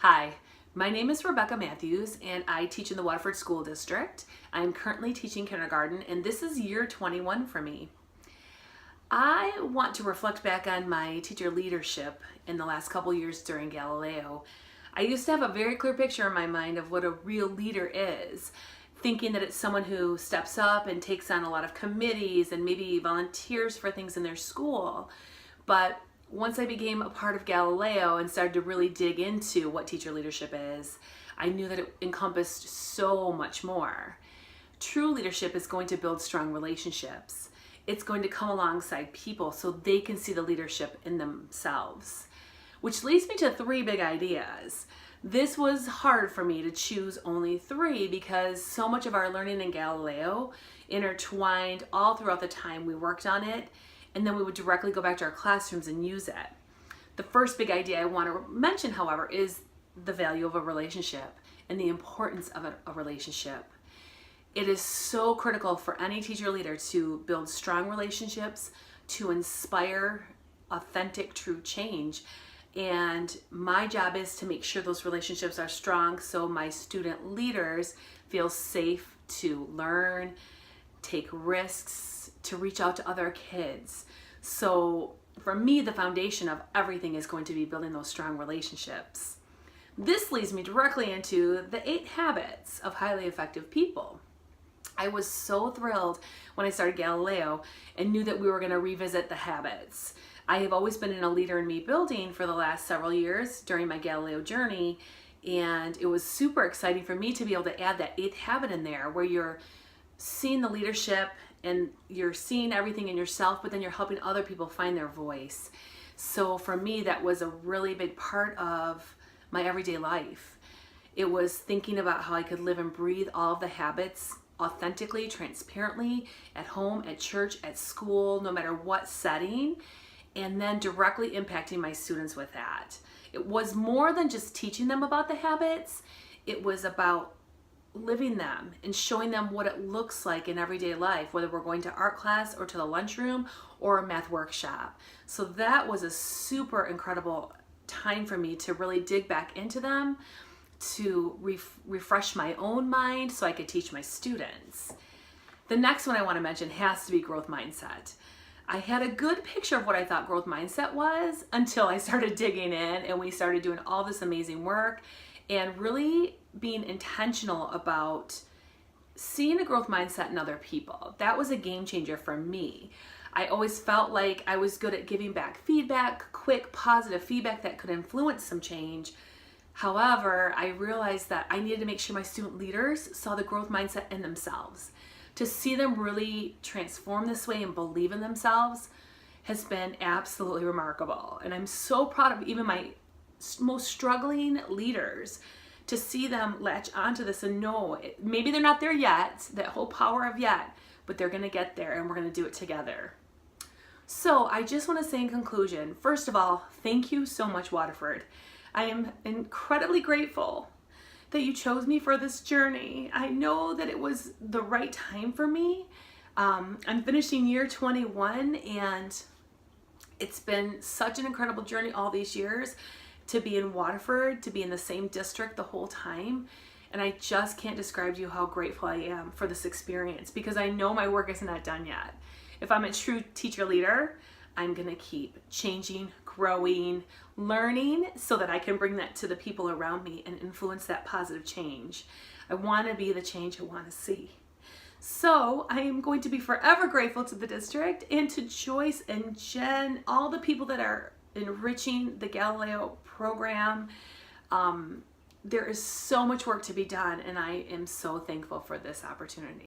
Hi, my name is Rebecca Matthews and I teach in the Waterford School District. I'm currently teaching kindergarten and this is year 21 for me. I want to reflect back on my teacher leadership in the last couple years during Galileo. I used to have a very clear picture in my mind of what a real leader is, thinking that it's someone who steps up and takes on a lot of committees and maybe volunteers for things in their school. But once I became a part of Galileo and started to really dig into what teacher leadership is, I knew that it encompassed so much more. True leadership is going to build strong relationships. It's going to come alongside people so they can see the leadership in themselves. Which leads me to three big ideas. This was hard for me to choose only three because so much of our learning in Galileo intertwined all throughout the time we worked on it, and then we would directly go back to our classrooms and use it. The first big idea I want to mention, however, is the value of a relationship and the importance of a relationship. It is so critical for any teacher leader to build strong relationships, to inspire authentic, true change. And my job is to make sure those relationships are strong so my student leaders feel safe to learn, take risks, to reach out to other kids. So for me, the foundation of everything is going to be building those strong relationships. This leads me directly into the 8 habits of highly effective people. I was so thrilled when I started Galileo and knew that we were going to revisit the habits. I have always been in a Leader in Me building for the last several years during my Galileo journey, and it was super exciting for me to be able to add that 8th habit in there where you're seeing the leadership and you're seeing everything in yourself, but then you're helping other people find their voice. So for me, that was a really big part of my everyday life. It was thinking about how I could live and breathe all of the habits authentically, transparently, at home, at church, at school, no matter what setting, and then directly impacting my students with that. It was more than just teaching them about the habits. It was about living them and showing them what it looks like in everyday life, whether we're going to art class or to the lunchroom or a math workshop. So that was a super incredible time for me to really dig back into them, to refresh my own mind so I could teach my students. The next one I want to mention has to be growth mindset. I had a good picture of what I thought growth mindset was until I started digging in and we started doing all this amazing work and really being intentional about seeing a growth mindset in other people. That was a game changer for me. I always felt like I was good at giving back feedback, quick, positive feedback that could influence some change. However, I realized that I needed to make sure my student leaders saw the growth mindset in themselves. To see them really transform this way and believe in themselves has been absolutely remarkable. And I'm so proud of even my most struggling leaders to see them latch onto this and know maybe they're not there yet, that whole power of yet, but they're gonna get there and we're gonna do it together. So I just wanna say in conclusion, first of all, thank you so much, Waterford. I am incredibly grateful that you chose me for this journey. I know that it was the right time for me. I'm finishing year 21 and it's been such an incredible journey all these years to be in Waterford, to be in the same district the whole time. And I just can't describe to you how grateful I am for this experience because I know my work is not done yet. If I'm a true teacher leader, I'm gonna keep changing, growing, learning so that I can bring that to the people around me and influence that positive change. I wanna be the change I wanna see. So I am going to be forever grateful to the district and to Joyce and Jen, all the people that are enriching the Galileo program. There is so much work to be done and I am so thankful for this opportunity.